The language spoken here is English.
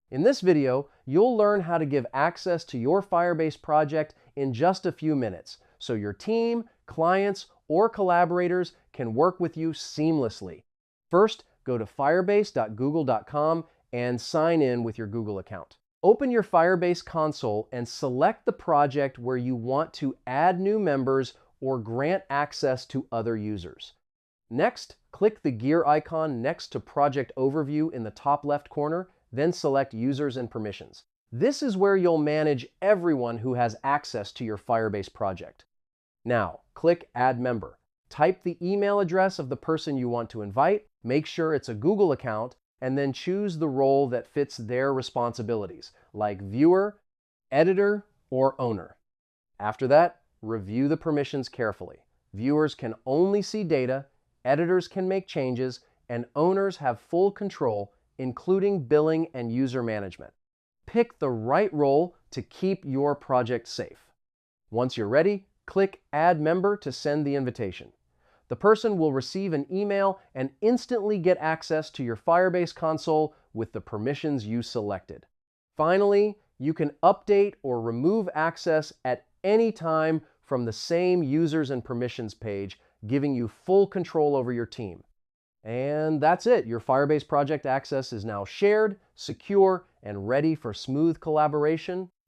In this video, you'll learn how to give access to your Firebase project in just a few minutes, so your team, clients, or collaborators can work with you seamlessly. First, go to firebase.google.com and sign in with your Google account. Open your Firebase console and select the project where you want to add new members or grant access to other users. Next, click the gear icon next to Project Overview in the top left corner, then select Users and Permissions. This is where you'll manage everyone who has access to your Firebase project. Now, click Add Member. Type the email address of the person you want to invite, make sure it's a Google account, and then choose the role that fits their responsibilities, like viewer, editor, or owner. After that, review the permissions carefully. Viewers can only see data, editors can make changes, and owners have full control, including billing and user management. Pick the right role to keep your project safe. Once you're ready, click Add Member to send the invitation. The person will receive an email and instantly get access to your Firebase console with the permissions you selected. Finally, you can update or remove access at any time from the same Users and Permissions page, giving you full control over your team. And that's it. Your Firebase project access is now shared, secure, and ready for smooth collaboration